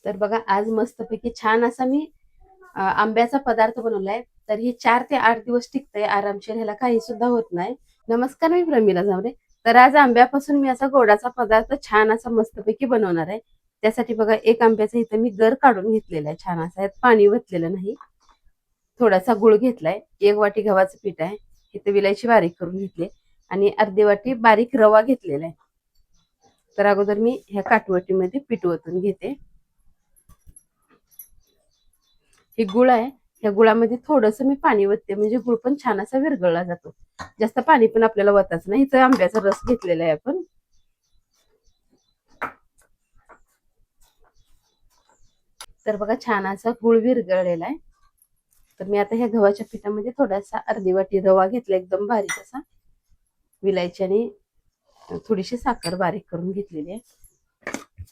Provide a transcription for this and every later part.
तर बघा आज मस्तपैकी छान असा मी आंब्याचा पदार्थ बनवलाय. तर ही 4 ते 8 दिवस टिकते आरामशीर, ह्याला काही सुद्धा होत नाही. नमस्कार, मी प्रमिला झावरे. तर आज आंब्यापासून मी असा गोडाचा पदार्थ छान असा मस्तपैकी बनवणार आहे. त्यासाठी बघा एक आंब्याचा इथं मी गर काढून घेतलेला आहे, छान असा, यात पाणी वतलेलं नाही. थोडासा गुळ घेतलाय, 1 वाटी गव्हाचं पीठ आहे, इथे विलायची बारीक करून घेतली आणि अर्धी वाटी बारीक रवा घेतलेला आहे. तर अगोदर मी ह्या काटवटीमध्ये पीठ ओतून घेते. हे गुळ आहे, ह्या गुळामध्ये थोडस मी पाणी वतते, म्हणजे गुळ पण छान असा विरघळला जातो. जास्त पाणी पण आपल्याला वताच नाही. इथं आंब्याचा रस घेतलेला आहे आपण. तर बघा छान असा गुळ विरघळलेला आहे. तर मी आता ह्या गव्हाच्या पिठामध्ये थोडासा अर्धी वाटी रवा घेतला, एकदम बारीक असा, विलायची आणि थोडीशी साखर बारीक करून घेतलेली आहे.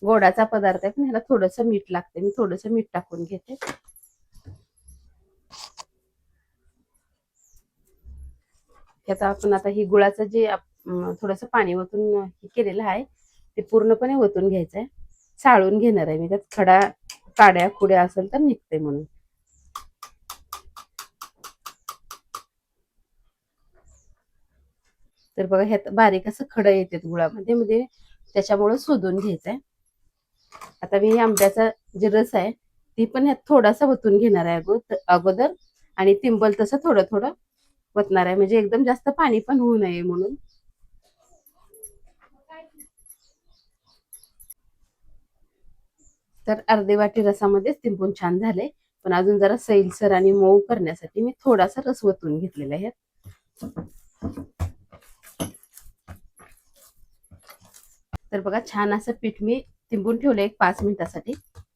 गोडाचा पदार्थ आहे पण ह्याला थोडस मीठ लागते, मी थोडस मीठ टाकून घेते. त्याचा आपण आता ही गुळाचं जे थोडस पाणी ओतून केलेलं आहे ते पूर्णपणे ओतून घ्यायचं आहे. चाळून घेणार आहे मी, त्यात खडा काड्या खुड्या असेल तर निघते म्हणून. तर बघा ह्यात बारीक असं खडं येते गुळामध्ये, म्हणजे त्याच्यामुळे शोधून घ्यायचंय. आता मी आंब्याचा जे रस आहे ती पण ह्यात थोडासा ओतून घेणार आहे अगोदर, आणि तिंबल तसं थोडं थोडं वतणार आहे, म्हणजे एकदम जास्त पाणी पण होऊ नये म्हणून. तर अर्धी वाटी रसामध्येच तिंबून छान झाले, पण अजून जरा सैलसर आणि मऊ करण्यासाठी मी थोडासा रस ओतून घेतलेला आहे. तर बघा छान असं पीठ मी तिंबून ठेवलं 1-5 मिनिटासाठी.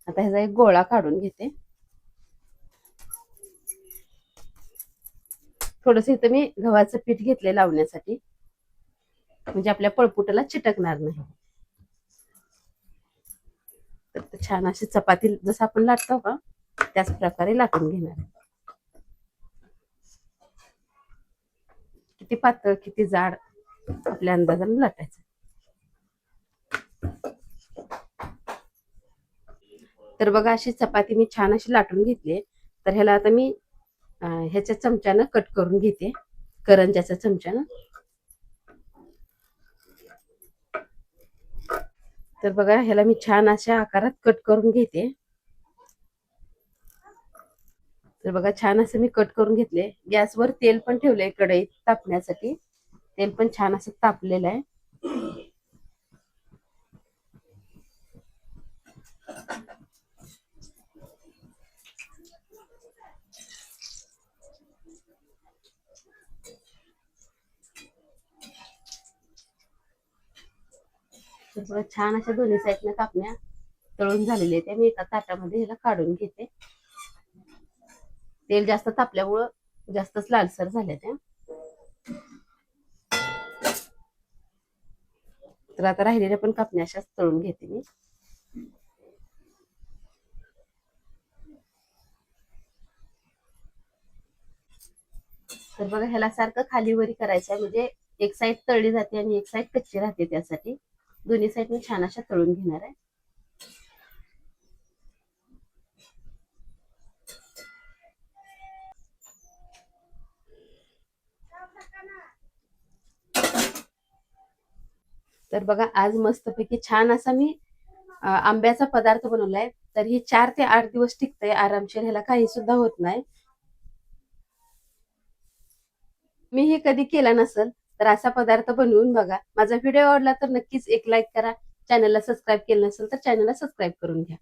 आता ह्याचा एक गोळा काढून घेते. थोडस इथं मी गव्हाचं पीठ घेतले लावण्यासाठी, म्हणजे आपल्या पळपुटाला चिटकणार नाही. तर छान अशी चपाती जसं आपण लाटतो का त्याच प्रकारे लाटून घेणार. किती पातळ किती जाड आपल्या अंदाजाने लाटायचं. तर बघा अशी चपाती मी छान अशी लाटून घेतली. तर ह्याला आता मी ह्याच्या चमच्यानं कट करून घेते, करंजाच्या चमच्यानं. तर बघा ह्याला मी छान अशा आकारात कट करून घेते. तर बघा छान असं मी कट करून घेतले. गॅसवर तेल पण ठेवलंय कढईत तापण्यासाठी, तेल पण छान असं तापलेलं आहे. तर बघा छान अशा दोन्ही साईडनं कापण्या तळून झालेले आहेत. मी एका ताटामध्ये ह्याला काढून घेते. तेल जास्त तापल्यामुळं जास्तच लालसर झाले त्या. तर आता राहिलेल्या पण कापण्या अशाच तळून घेते मी. तर बघा ह्याला सारखं खाली वरी करायचं आहे, म्हणजे एक साईड तळली जाते आणि एक साईड कच्ची राहते. त्यासाठी दोन्ही साईड मी छान अशा तळून घेणार आहे. तर बघा आज मस्तपैकी छान असा मी आंब्याचा पदार्थ बनवलाय. तर ही 4 ते 8 दिवस टिकते आरामशीर, ह्याला काही सुद्धा होत नाही. मी हे कधी केला नसेल तर असा पदार्थ बनवून बघा. माझा व्हिडिओ आवडला तर नक्कीच एक लाईक करा. चॅनलला सबस्क्राईब केलं नसेल तर चॅनलला सबस्क्राईब करून घ्या.